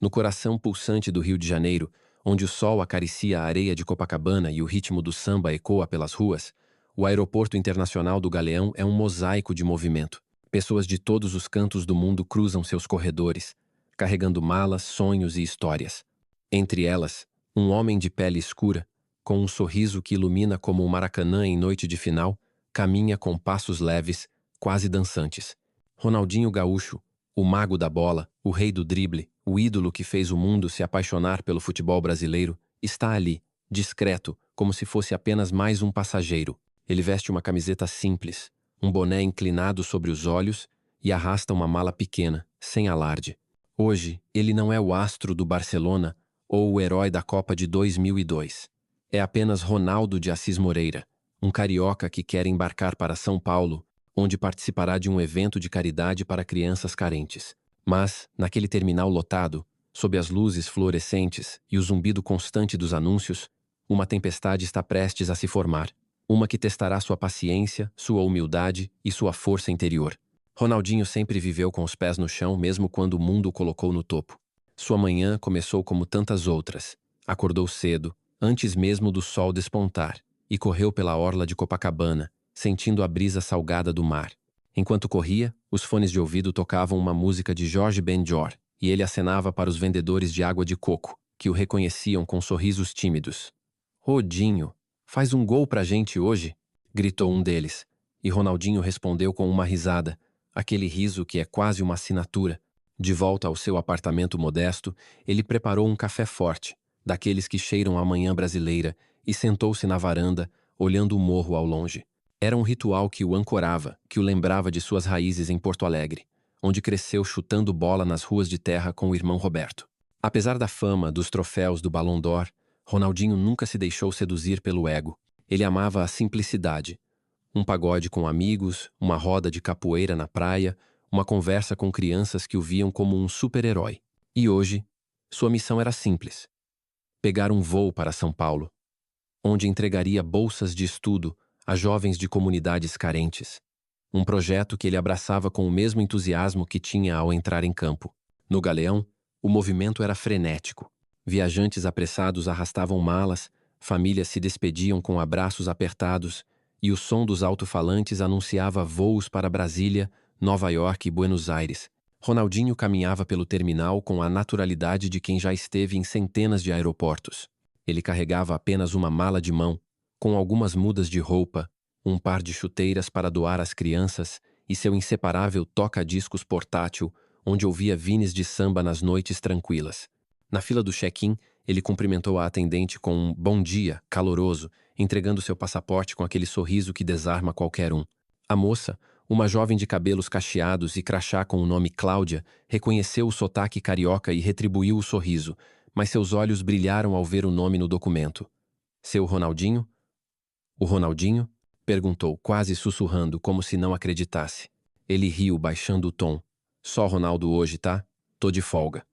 No coração pulsante do Rio de Janeiro, onde o sol acaricia a areia de Copacabana e o ritmo do samba ecoa pelas ruas, o Aeroporto Internacional do Galeão é um mosaico de movimento. Pessoas de todos os cantos do mundo cruzam seus corredores, carregando malas, sonhos e histórias. Entre elas, um homem de pele escura, com um sorriso que ilumina como o Maracanã em noite de final, caminha com passos leves, quase dançantes. Ronaldinho Gaúcho, o mago da bola, o rei do drible, o ídolo que fez o mundo se apaixonar pelo futebol brasileiro, está ali, discreto, como se fosse apenas mais um passageiro. Ele veste uma camiseta simples, um boné inclinado sobre os olhos e arrasta uma mala pequena, sem alarde. Hoje, ele não é o astro do Barcelona ou o herói da Copa de 2002. É apenas Ronaldo de Assis Moreira, um carioca que quer embarcar para São Paulo, onde participará de um evento de caridade para crianças carentes. Mas, naquele terminal lotado, sob as luzes fluorescentes e o zumbido constante dos anúncios, uma tempestade está prestes a se formar. Uma que testará sua paciência, sua humildade e sua força interior. Ronaldinho sempre viveu com os pés no chão, mesmo quando o mundo o colocou no topo. Sua manhã começou como tantas outras. Acordou cedo, antes mesmo do sol despontar, e correu pela orla de Copacabana, sentindo a brisa salgada do mar. Enquanto corria, os fones de ouvido tocavam uma música de Jorge Ben-Jor, e ele acenava para os vendedores de água de coco, que o reconheciam com sorrisos tímidos. "Rodinho, faz um gol pra gente hoje?" gritou um deles, e Ronaldinho respondeu com uma risada, aquele riso que é quase uma assinatura. De volta ao seu apartamento modesto, ele preparou um café forte, daqueles que cheiram a manhã brasileira, e sentou-se na varanda, olhando o morro ao longe. Era um ritual que o ancorava, que o lembrava de suas raízes em Porto Alegre, onde cresceu chutando bola nas ruas de terra com o irmão Roberto. Apesar da fama, dos troféus do Ballon d'Or, Ronaldinho nunca se deixou seduzir pelo ego. Ele amava a simplicidade. Um pagode com amigos, uma roda de capoeira na praia, uma conversa com crianças que o viam como um super-herói. E hoje, sua missão era simples: pegar um voo para São Paulo, onde entregaria bolsas de estudo a jovens de comunidades carentes. Um projeto que ele abraçava com o mesmo entusiasmo que tinha ao entrar em campo. No Galeão, o movimento era frenético. Viajantes apressados arrastavam malas, famílias se despediam com abraços apertados, e o som dos alto-falantes anunciava voos para Brasília, Nova York e Buenos Aires. Ronaldinho caminhava pelo terminal com a naturalidade de quem já esteve em centenas de aeroportos. Ele carregava apenas uma mala de mão, com algumas mudas de roupa, um par de chuteiras para doar às crianças e seu inseparável toca-discos portátil, onde ouvia vines de samba nas noites tranquilas. Na fila do check-in, ele cumprimentou a atendente com um "bom dia" caloroso, entregando seu passaporte com aquele sorriso que desarma qualquer um. A moça, uma jovem de cabelos cacheados e crachá com o nome Cláudia, reconheceu o sotaque carioca e retribuiu o sorriso, mas seus olhos brilharam ao ver o nome no documento. "Seu Ronaldinho?" "O Ronaldinho?" perguntou, quase sussurrando, como se não acreditasse. Ele riu, baixando o tom. "Só Ronaldo hoje, tá? Tô de folga."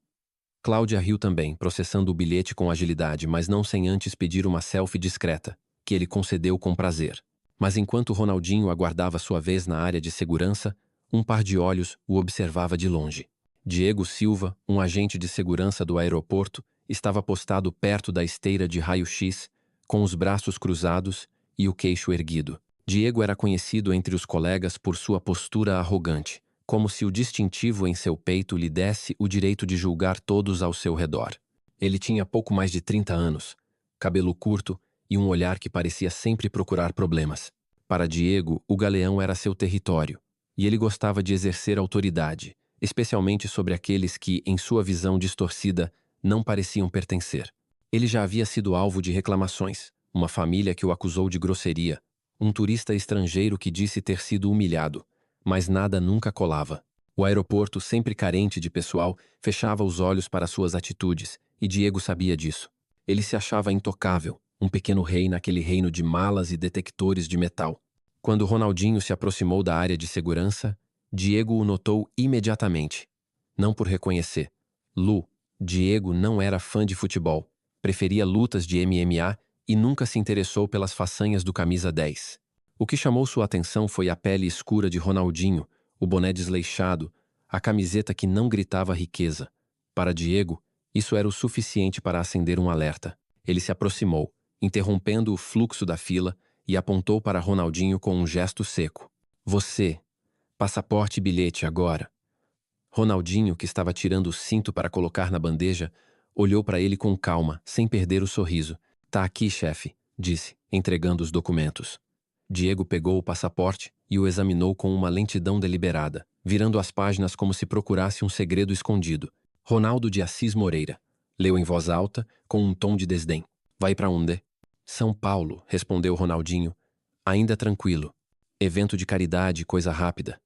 Cláudia riu também, processando o bilhete com agilidade, mas não sem antes pedir uma selfie discreta, que ele concedeu com prazer. Mas enquanto Ronaldinho aguardava sua vez na área de segurança, um par de olhos o observava de longe. Diego Silva, um agente de segurança do aeroporto, estava postado perto da esteira de raio-x, com os braços cruzados e o queixo erguido. Diego era conhecido entre os colegas por sua postura arrogante, como se o distintivo em seu peito lhe desse o direito de julgar todos ao seu redor. Ele tinha pouco mais de 30 anos, cabelo curto e um olhar que parecia sempre procurar problemas. Para Diego, o Galeão era seu território, e ele gostava de exercer autoridade, especialmente sobre aqueles que, em sua visão distorcida, não pareciam pertencer. Ele já havia sido alvo de reclamações, uma família que o acusou de grosseria, um turista estrangeiro que disse ter sido humilhado, mas nada nunca colava. O aeroporto, sempre carente de pessoal, fechava os olhos para suas atitudes, e Diego sabia disso. Ele se achava intocável, um pequeno rei naquele reino de malas e detectores de metal. Quando Ronaldinho se aproximou da área de segurança, Diego o notou imediatamente. Não por reconhecer. Diego não era fã de futebol, preferia lutas de MMA e nunca se interessou pelas façanhas do camisa 10. O que chamou sua atenção foi a pele escura de Ronaldinho, o boné desleixado, a camiseta que não gritava riqueza. Para Diego, Isso era o suficiente para acender um alerta. Ele se aproximou, interrompendo o fluxo da fila, e apontou para Ronaldinho com um gesto seco. Você, passaporte e bilhete agora. Ronaldinho, que estava tirando o cinto para colocar na bandeja, olhou para ele com calma, sem perder o sorriso. Tá aqui, chefe, disse, entregando os documentos. Diego pegou o passaporte e o examinou com uma lentidão deliberada, virando as páginas como se procurasse um segredo escondido. Ronaldo de Assis Moreira. Leu em voz alta, com um tom de desdém. Vai para onde? São Paulo, respondeu Ronaldinho, ainda tranquilo. Evento de caridade, coisa rápida.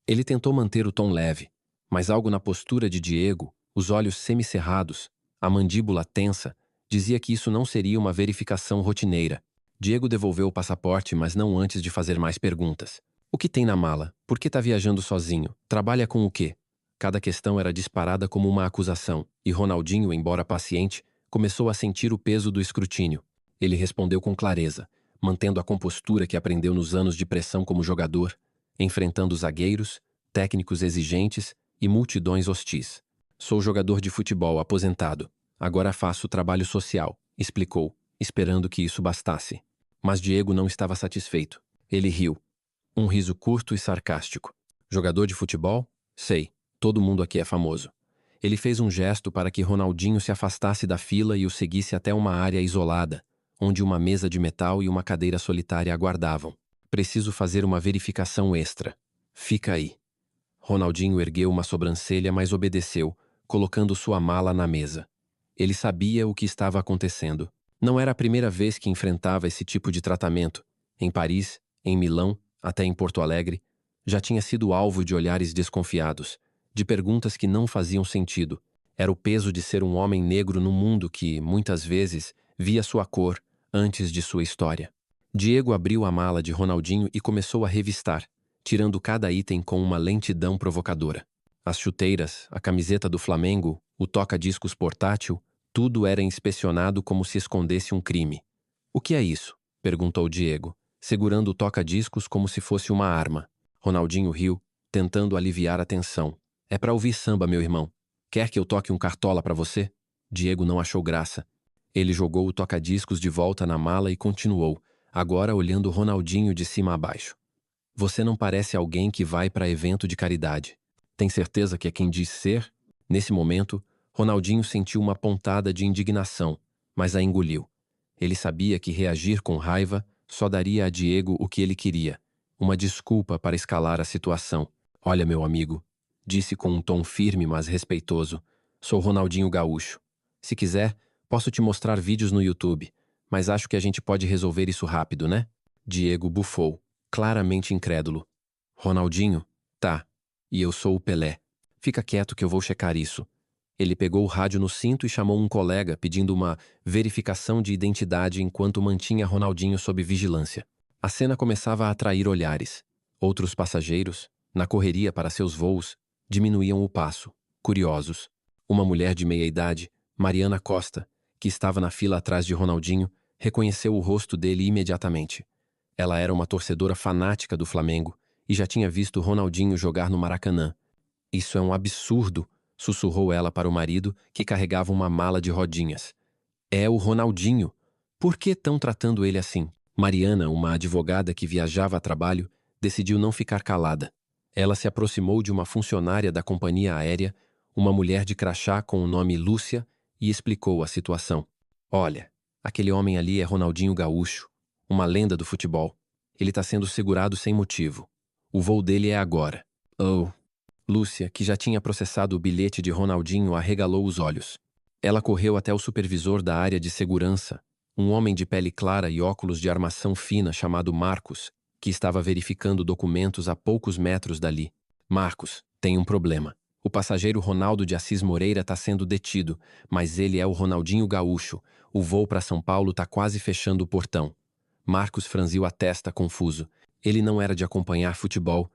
Ele tentou manter o tom leve, mas algo na postura de Diego, os olhos semicerrados, a mandíbula tensa, dizia que isso não seria uma verificação rotineira. Diego devolveu o passaporte, mas não antes de fazer mais perguntas. O que tem na mala? Por que está viajando sozinho? Trabalha com o quê? Cada questão era disparada como uma acusação, e Ronaldinho, embora paciente, começou a sentir o peso do escrutínio. Ele respondeu com clareza, mantendo a compostura que aprendeu nos anos de pressão como jogador, enfrentando zagueiros, técnicos exigentes e multidões hostis. Sou jogador de futebol aposentado. Agora faço trabalho social, explicou, esperando que isso bastasse. Mas Diego não estava satisfeito. Ele riu. Um riso curto e sarcástico. Jogador de futebol? Sei. Todo mundo aqui é famoso. Ele fez um gesto para que Ronaldinho se afastasse da fila e o seguisse até uma área isolada, onde uma mesa de metal e uma cadeira solitária aguardavam. Preciso fazer uma verificação extra. Fica aí. Ronaldinho ergueu uma sobrancelha, mas obedeceu, colocando sua mala na mesa. Ele sabia o que estava acontecendo. Não era a primeira vez que enfrentava esse tipo de tratamento. Em Paris, em Milão, até em Porto Alegre, já tinha sido alvo de olhares desconfiados, de perguntas que não faziam sentido. Era o peso de ser um homem negro no mundo que, muitas vezes, via sua cor antes de sua história. Diego abriu a mala de Ronaldinho e começou a revistar, tirando cada item com uma lentidão provocadora. As chuteiras, a camiseta do Flamengo, o toca-discos portátil, tudo era inspecionado como se escondesse um crime. O que é isso? Perguntou Diego, segurando o toca-discos como se fosse uma arma. Ronaldinho riu, tentando aliviar a tensão. É para ouvir samba, meu irmão. Quer que eu toque um cartola para você? Diego não achou graça. Ele jogou o toca-discos de volta na mala e continuou, agora olhando Ronaldinho de cima a baixo. Você não parece alguém que vai para evento de caridade. Tem certeza que é quem diz ser? Nesse momento, Ronaldinho sentiu uma pontada de indignação, mas a engoliu. Ele sabia que reagir com raiva só daria a Diego o que ele queria, uma desculpa para escalar a situação. Olha, meu amigo, disse com um tom firme, mas respeitoso, sou Ronaldinho Gaúcho. Se quiser, posso te mostrar vídeos no YouTube, mas acho que a gente pode resolver isso rápido, né? Diego bufou, claramente incrédulo. Ronaldinho? Tá. E eu sou o Pelé. Fica quieto que eu vou checar isso. Ele pegou o rádio no cinto e chamou um colega pedindo uma verificação de identidade enquanto mantinha Ronaldinho sob vigilância. A cena começava a atrair olhares. Outros passageiros, na correria para seus voos, diminuíam o passo, curiosos. Uma mulher de meia idade, Mariana Costa, que estava na fila atrás de Ronaldinho, reconheceu o rosto dele imediatamente. Ela era uma torcedora fanática do Flamengo e já tinha visto Ronaldinho jogar no Maracanã. Isso é um absurdo, sussurrou ela para o marido, que carregava uma mala de rodinhas. É o Ronaldinho. Por que estão tratando ele assim? Mariana, uma advogada que viajava a trabalho, decidiu não ficar calada. Ela se aproximou de uma funcionária da companhia aérea, uma mulher de crachá com o nome Lúcia, e explicou a situação. Olha, aquele homem ali é Ronaldinho Gaúcho, uma lenda do futebol. Ele está sendo segurado sem motivo. O voo dele é agora. Oh. Lúcia, que já tinha processado o bilhete de Ronaldinho, arregalou os olhos. Ela correu até o supervisor da área de segurança, um homem de pele clara e óculos de armação fina chamado Marcos, que estava verificando documentos a poucos metros dali. Marcos, tem um problema. O passageiro Ronaldo de Assis Moreira está sendo detido, mas ele é o Ronaldinho Gaúcho. O voo para São Paulo está quase fechando o portão. Marcos franziu a testa, confuso. Ele não era de acompanhar futebol,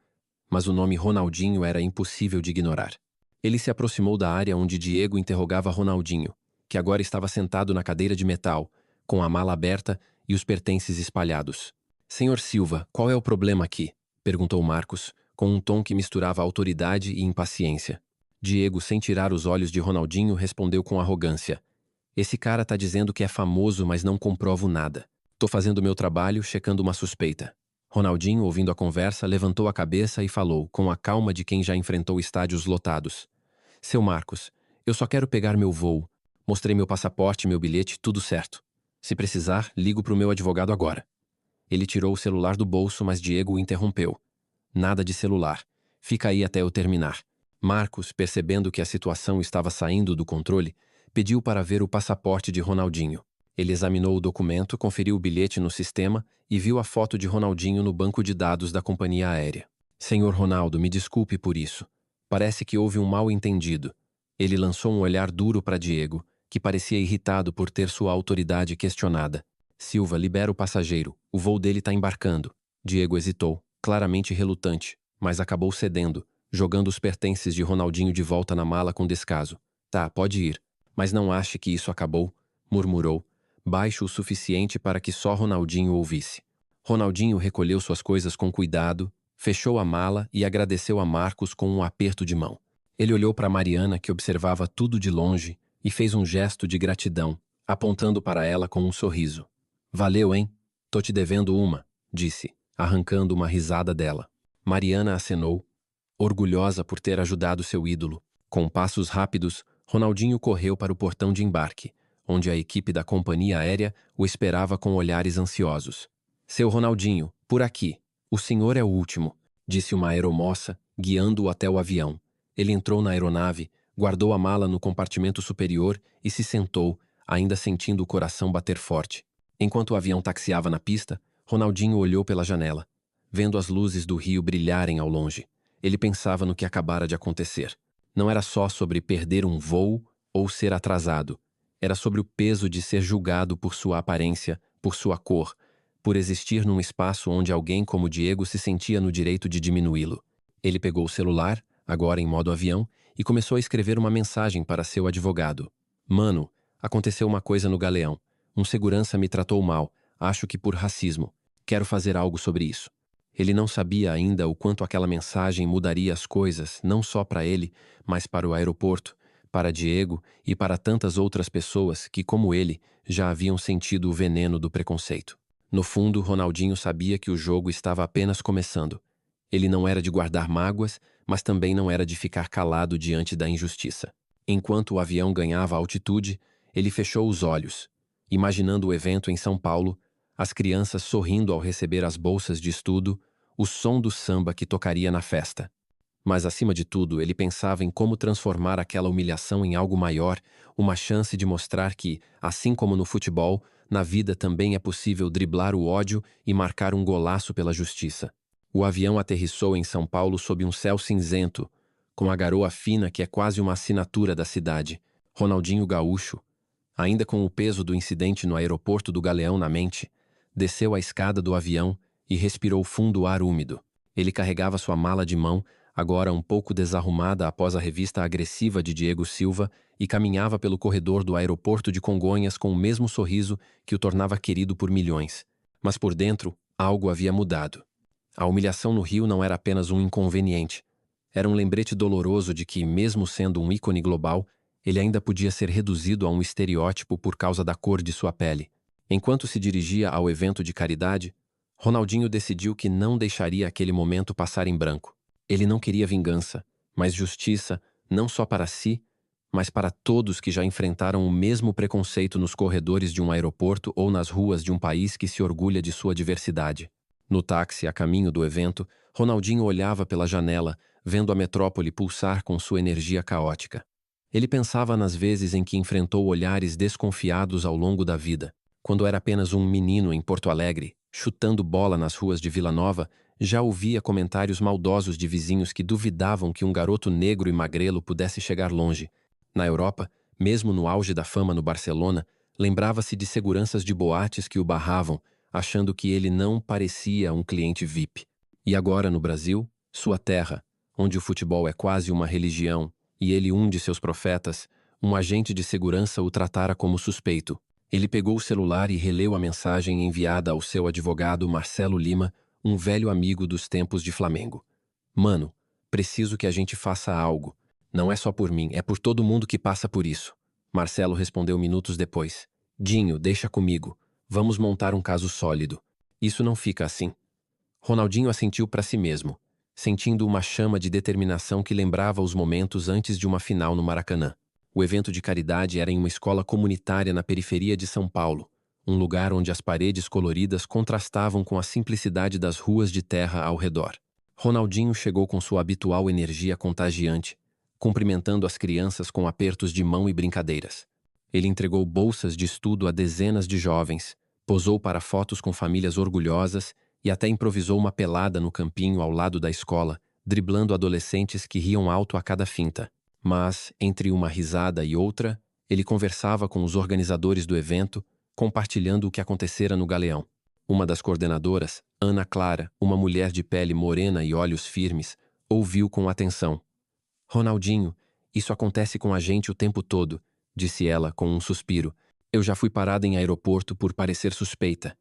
mas o nome Ronaldinho era impossível de ignorar. Ele se aproximou da área onde Diego interrogava Ronaldinho, que agora estava sentado na cadeira de metal, com a mala aberta e os pertences espalhados. Senhor Silva, qual é o problema aqui? Perguntou Marcos, com um tom que misturava autoridade e impaciência. Diego, sem tirar os olhos de Ronaldinho, respondeu com arrogância. Esse cara tá dizendo que é famoso, mas não comprovo nada. Tô fazendo meu trabalho, checando uma suspeita. Ronaldinho, ouvindo a conversa, levantou a cabeça e falou, com a calma de quem já enfrentou estádios lotados. Seu Marcos, eu só quero pegar meu voo. Mostrei meu passaporte, meu bilhete, tudo certo. Se precisar, ligo pro meu advogado agora. Ele tirou o celular do bolso, mas Diego o interrompeu. Nada de celular. Fica aí até eu terminar. Marcos, percebendo que a situação estava saindo do controle, pediu para ver o passaporte de Ronaldinho. Ele examinou o documento, conferiu o bilhete no sistema e viu a foto de Ronaldinho no banco de dados da companhia aérea. Senhor Ronaldo, me desculpe por isso. Parece que houve um mal-entendido. Ele lançou um olhar duro para Diego, que parecia irritado por ter sua autoridade questionada. Silva, libera o passageiro. O voo dele está embarcando. Diego hesitou, claramente relutante, mas acabou cedendo, jogando os pertences de Ronaldinho de volta na mala com descaso. Tá, pode ir. Mas não ache que isso acabou, murmurou, baixo o suficiente para que só Ronaldinho ouvisse. Ronaldinho recolheu suas coisas com cuidado, fechou a mala e agradeceu a Marcos com um aperto de mão. Ele olhou para Mariana, que observava tudo de longe, e fez um gesto de gratidão, apontando para ela com um sorriso. Valeu, hein? Tô te devendo uma, disse, arrancando uma risada dela. Mariana acenou, orgulhosa por ter ajudado seu ídolo. Com passos rápidos, Ronaldinho correu para o portão de embarque, onde a equipe da companhia aérea o esperava com olhares ansiosos. Seu Ronaldinho, por aqui. O senhor é o último, disse uma aeromoça, guiando-o até o avião. Ele entrou na aeronave, guardou a mala no compartimento superior e se sentou, ainda sentindo o coração bater forte. Enquanto o avião taxiava na pista, Ronaldinho olhou pela janela, vendo as luzes do rio brilharem ao longe. Ele pensava no que acabara de acontecer. Não era só sobre perder um voo ou ser atrasado. Era sobre o peso de ser julgado por sua aparência, por sua cor, por existir num espaço onde alguém como Diego se sentia no direito de diminuí-lo. Ele pegou o celular, agora em modo avião, e começou a escrever uma mensagem para seu advogado. Mano, aconteceu uma coisa no Galeão. Um segurança me tratou mal, acho que por racismo. Quero fazer algo sobre isso. Ele não sabia ainda o quanto aquela mensagem mudaria as coisas, não só para ele, mas para o aeroporto, para Diego e para tantas outras pessoas que, como ele, já haviam sentido o veneno do preconceito. No fundo, Ronaldinho sabia que o jogo estava apenas começando. Ele não era de guardar mágoas, mas também não era de ficar calado diante da injustiça. Enquanto o avião ganhava altitude, ele fechou os olhos, imaginando o evento em São Paulo, as crianças sorrindo ao receber as bolsas de estudo, o som do samba que tocaria na festa. Mas, acima de tudo, ele pensava em como transformar aquela humilhação em algo maior, uma chance de mostrar que, assim como no futebol, na vida também é possível driblar o ódio e marcar um golaço pela justiça. O avião aterrissou em São Paulo sob um céu cinzento, com a garoa fina que é quase uma assinatura da cidade. Ronaldinho Gaúcho, ainda com o peso do incidente no aeroporto do Galeão na mente, desceu a escada do avião e respirou fundo o ar úmido. Ele carregava sua mala de mão, agora um pouco desarrumada após a revista agressiva de Diego Silva, e caminhava pelo corredor do aeroporto de Congonhas com o mesmo sorriso que o tornava querido por milhões. Mas por dentro, algo havia mudado. A humilhação no Rio não era apenas um inconveniente. Era um lembrete doloroso de que, mesmo sendo um ícone global, ele ainda podia ser reduzido a um estereótipo por causa da cor de sua pele. Enquanto se dirigia ao evento de caridade, Ronaldinho decidiu que não deixaria aquele momento passar em branco. Ele não queria vingança, mas justiça, não só para si, mas para todos que já enfrentaram o mesmo preconceito nos corredores de um aeroporto ou nas ruas de um país que se orgulha de sua diversidade. No táxi, a caminho do evento, Ronaldinho olhava pela janela, vendo a metrópole pulsar com sua energia caótica. Ele pensava nas vezes em que enfrentou olhares desconfiados ao longo da vida. Quando era apenas um menino em Porto Alegre, chutando bola nas ruas de Vila Nova, já ouvia comentários maldosos de vizinhos que duvidavam que um garoto negro e magrelo pudesse chegar longe. Na Europa, mesmo no auge da fama no Barcelona, lembrava-se de seguranças de boates que o barravam, achando que ele não parecia um cliente VIP. E agora, no Brasil, sua terra, onde o futebol é quase uma religião, e ele um de seus profetas, um agente de segurança o tratara como suspeito. Ele pegou o celular e releu a mensagem enviada ao seu advogado Marcelo Lima, um velho amigo dos tempos de Flamengo. Mano, preciso que a gente faça algo. Não é só por mim, é por todo mundo que passa por isso. Marcelo respondeu minutos depois. Dinho, deixa comigo. Vamos montar um caso sólido. Isso não fica assim. Ronaldinho assentiu para si mesmo, sentindo uma chama de determinação que lembrava os momentos antes de uma final no Maracanã. O evento de caridade era em uma escola comunitária na periferia de São Paulo, um lugar onde as paredes coloridas contrastavam com a simplicidade das ruas de terra ao redor. Ronaldinho chegou com sua habitual energia contagiante, cumprimentando as crianças com apertos de mão e brincadeiras. Ele entregou bolsas de estudo a dezenas de jovens, posou para fotos com famílias orgulhosas e até improvisou uma pelada no campinho ao lado da escola, driblando adolescentes que riam alto a cada finta. Mas, entre uma risada e outra, ele conversava com os organizadores do evento, compartilhando o que acontecera no Galeão. Uma das coordenadoras, Ana Clara, uma mulher de pele morena e olhos firmes, ouviu com atenção. Ronaldinho, isso acontece com a gente o tempo todo, disse ela com um suspiro. Eu já fui parada em aeroporto por parecer suspeita.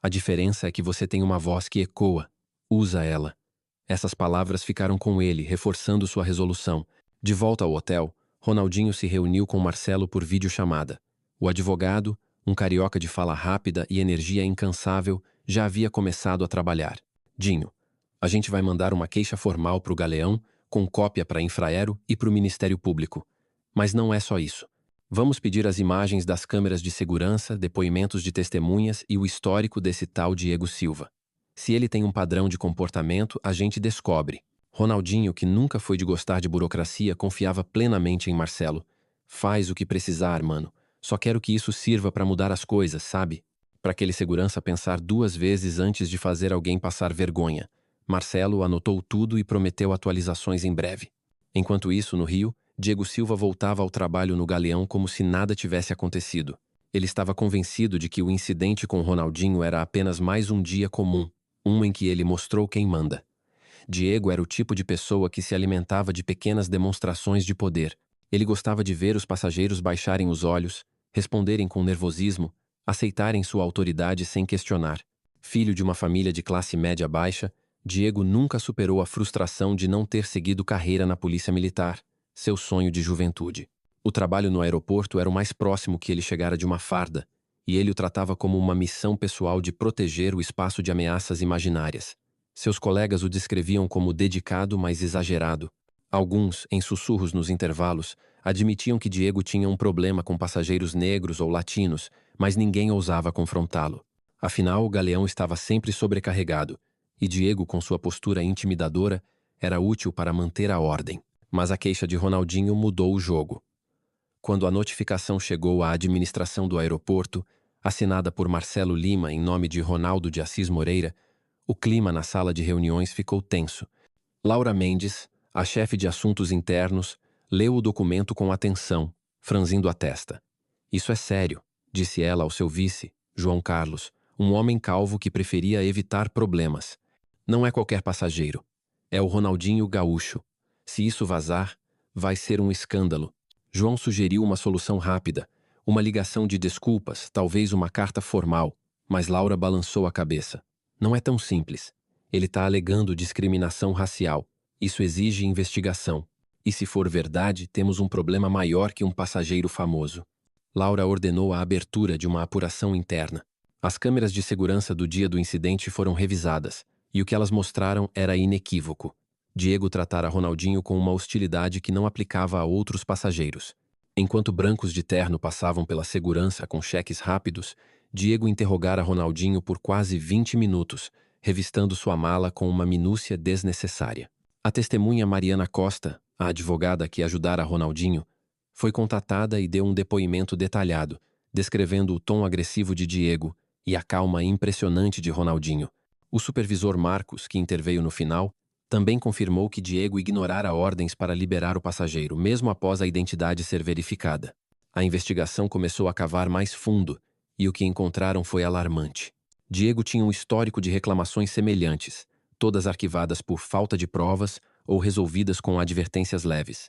A diferença é que você tem uma voz que ecoa. Usa ela. Essas palavras ficaram com ele, reforçando sua resolução. De volta ao hotel, Ronaldinho se reuniu com Marcelo por videochamada. O advogado, um carioca de fala rápida e energia incansável, já havia começado a trabalhar. Dinho, a gente vai mandar uma queixa formal para o Galeão, com cópia para a Infraero e para o Ministério Público. Mas não é só isso. Vamos pedir as imagens das câmeras de segurança, depoimentos de testemunhas e o histórico desse tal Diego Silva. Se ele tem um padrão de comportamento, a gente descobre. Ronaldinho, que nunca foi de gostar de burocracia, confiava plenamente em Marcelo. Faz o que precisar, mano. Só quero que isso sirva para mudar as coisas, sabe? Para aquele segurança pensar 2 vezes antes de fazer alguém passar vergonha. Marcelo anotou tudo e prometeu atualizações em breve. Enquanto isso, no Rio, Diego Silva voltava ao trabalho no Galeão como se nada tivesse acontecido. Ele estava convencido de que o incidente com Ronaldinho era apenas mais um dia comum, um em que ele mostrou quem manda. Diego era o tipo de pessoa que se alimentava de pequenas demonstrações de poder. Ele gostava de ver os passageiros baixarem os olhos, responderem com nervosismo, aceitarem sua autoridade sem questionar. Filho de uma família de classe média baixa, Diego nunca superou a frustração de não ter seguido carreira na polícia militar, seu sonho de juventude. O trabalho no aeroporto era o mais próximo que ele chegara de uma farda, e ele o tratava como uma missão pessoal de proteger o espaço de ameaças imaginárias. Seus colegas o descreviam como dedicado, mas exagerado. Alguns, em sussurros nos intervalos, admitiam que Diego tinha um problema com passageiros negros ou latinos, mas ninguém ousava confrontá-lo. Afinal, o Galeão estava sempre sobrecarregado, e Diego, com sua postura intimidadora, era útil para manter a ordem. Mas a queixa de Ronaldinho mudou o jogo. Quando a notificação chegou à administração do aeroporto, assinada por Marcelo Lima em nome de Ronaldo de Assis Moreira, o clima na sala de reuniões ficou tenso. Laura Mendes, a chefe de assuntos internos, leu o documento com atenção, franzindo a testa. Isso é sério, disse ela ao seu vice, João Carlos, um homem calvo que preferia evitar problemas. Não é qualquer passageiro. É o Ronaldinho Gaúcho. Se isso vazar, vai ser um escândalo. João sugeriu uma solução rápida, uma ligação de desculpas, talvez uma carta formal, mas Laura balançou a cabeça. Não é tão simples. Ele está alegando discriminação racial. Isso exige investigação. E se for verdade, temos um problema maior que um passageiro famoso. Laura ordenou a abertura de uma apuração interna. As câmeras de segurança do dia do incidente foram revisadas, e o que elas mostraram era inequívoco. Diego tratara Ronaldinho com uma hostilidade que não aplicava a outros passageiros. Enquanto brancos de terno passavam pela segurança com cheques rápidos, Diego interrogara Ronaldinho por quase 20 minutos, revistando sua mala com uma minúcia desnecessária. A testemunha Mariana Costa, a advogada que ajudara Ronaldinho, foi contatada e deu um depoimento detalhado, descrevendo o tom agressivo de Diego e a calma impressionante de Ronaldinho. O supervisor Marcos, que interveio no final, também confirmou que Diego ignorara ordens para liberar o passageiro, mesmo após a identidade ser verificada. A investigação começou a cavar mais fundo, e o que encontraram foi alarmante. Diego tinha um histórico de reclamações semelhantes, todas arquivadas por falta de provas ou resolvidas com advertências leves.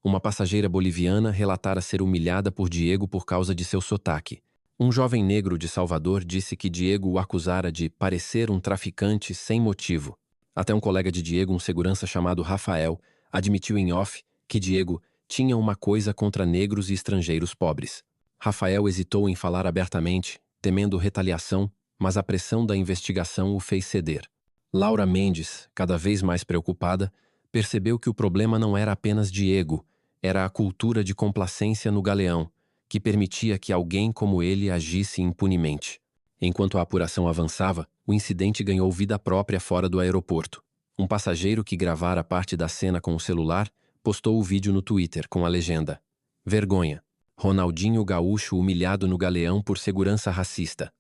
Uma passageira boliviana relatara ser humilhada por Diego por causa de seu sotaque. Um jovem negro de Salvador disse que Diego o acusara de parecer um traficante sem motivo. Até um colega de Diego, um segurança chamado Rafael, admitiu em off que Diego tinha uma coisa contra negros e estrangeiros pobres. Rafael hesitou em falar abertamente, temendo retaliação, mas a pressão da investigação o fez ceder. Laura Mendes, cada vez mais preocupada, percebeu que o problema não era apenas Diego, era a cultura de complacência no Galeão, que permitia que alguém como ele agisse impunemente. Enquanto a apuração avançava, o incidente ganhou vida própria fora do aeroporto. Um passageiro que gravara parte da cena com o celular postou o vídeo no Twitter com a legenda: "Vergonha. Ronaldinho Gaúcho humilhado no Galeão por segurança racista."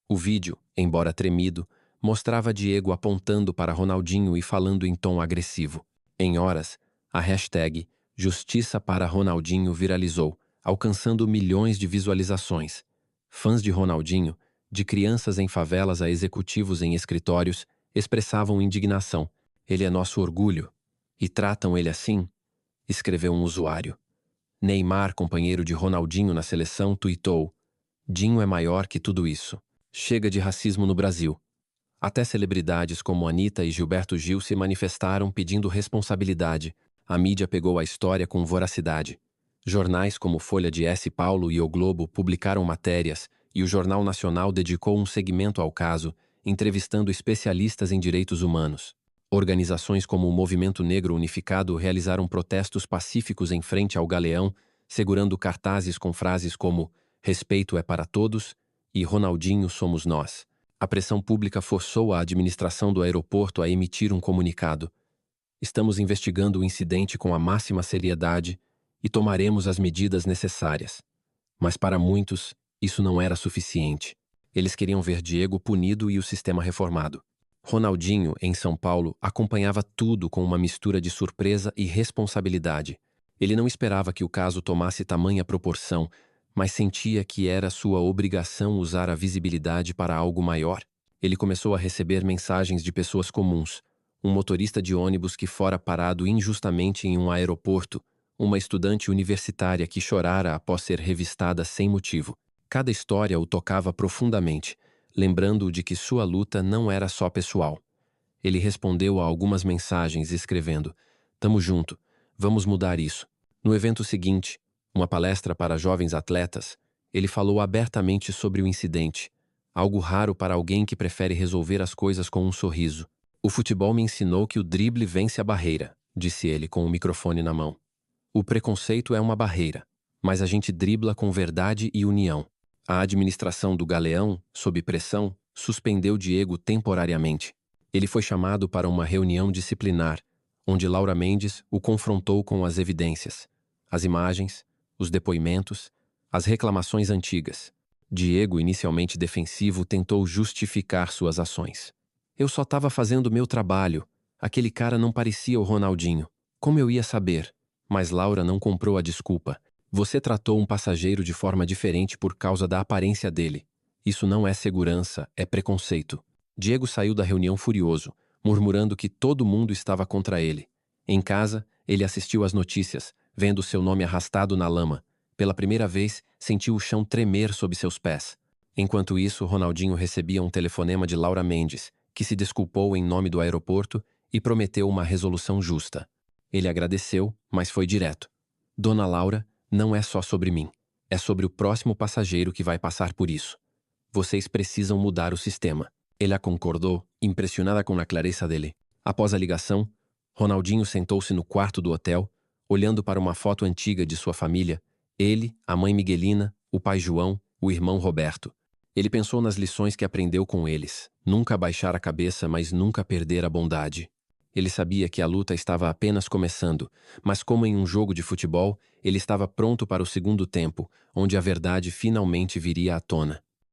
O vídeo, embora tremido, mostrava Diego apontando para Ronaldinho e falando em tom agressivo. Em horas, a hashtag Justiça para Ronaldinho viralizou, alcançando milhões de visualizações. Fãs de Ronaldinho, de crianças em favelas a executivos em escritórios, expressavam indignação. "Ele é nosso orgulho. E tratam ele assim?" escreveu um usuário. Neymar, companheiro de Ronaldinho na seleção, tuitou: "Dinho é maior que tudo isso. Chega de racismo no Brasil." Até celebridades como Anitta e Gilberto Gil se manifestaram pedindo responsabilidade. A mídia pegou a história com voracidade. Jornais como Folha de S. Paulo e O Globo publicaram matérias, e o Jornal Nacional dedicou um segmento ao caso, entrevistando especialistas em direitos humanos. Organizações como o Movimento Negro Unificado realizaram protestos pacíficos em frente ao Galeão, segurando cartazes com frases como "Respeito é para todos" e "Ronaldinho somos nós." A pressão pública forçou a administração do aeroporto a emitir um comunicado: "Estamos investigando o incidente com a máxima seriedade e tomaremos as medidas necessárias." Mas para muitos, isso não era suficiente. Eles queriam ver Diego punido e o sistema reformado. Ronaldinho, em São Paulo, acompanhava tudo com uma mistura de surpresa e responsabilidade. Ele não esperava que o caso tomasse tamanha proporção, mas sentia que era sua obrigação usar a visibilidade para algo maior. Ele começou a receber mensagens de pessoas comuns: um motorista de ônibus que fora parado injustamente em um aeroporto, uma estudante universitária que chorara após ser revistada sem motivo. Cada história o tocava profundamente, lembrando-o de que sua luta não era só pessoal. Ele respondeu a algumas mensagens escrevendo: "Tamo junto, vamos mudar isso." No evento seguinte, uma palestra para jovens atletas, ele falou abertamente sobre o incidente, algo raro para alguém que prefere resolver as coisas com um sorriso. "O futebol me ensinou que o drible vence a barreira", disse ele com o microfone na mão. "O preconceito é uma barreira, mas a gente dribla com verdade e união." A administração do Galeão, sob pressão, suspendeu Diego temporariamente. Ele foi chamado para uma reunião disciplinar, onde Laura Mendes o confrontou com as evidências, as imagens, os depoimentos, as reclamações antigas. Diego, inicialmente defensivo, tentou justificar suas ações. "Eu só estava fazendo meu trabalho. Aquele cara não parecia o Ronaldinho. Como eu ia saber?" Mas Laura não comprou a desculpa. "Você tratou um passageiro de forma diferente por causa da aparência dele. Isso não é segurança, é preconceito." Diego saiu da reunião furioso, murmurando que todo mundo estava contra ele. Em casa, ele assistiu às notícias, vendo seu nome arrastado na lama. Pela primeira vez, sentiu o chão tremer sob seus pés. Enquanto isso, Ronaldinho recebia um telefonema de Laura Mendes, que se desculpou em nome do aeroporto e prometeu uma resolução justa. Ele agradeceu, mas foi direto: "Dona Laura, não é só sobre mim. É sobre o próximo passageiro que vai passar por isso. Vocês precisam mudar o sistema." Ela concordou, impressionada com a clareza dele. Após a ligação, Ronaldinho sentou-se no quarto do hotel, olhando para uma foto antiga de sua família, ele, a mãe Miguelina, o pai João, o irmão Roberto. Ele pensou nas lições que aprendeu com eles: nunca baixar a cabeça, mas nunca perder a bondade. Ele sabia que a luta estava apenas começando, mas como em um jogo de futebol, ele estava pronto para o segundo tempo, onde a verdade finalmente viria à tona.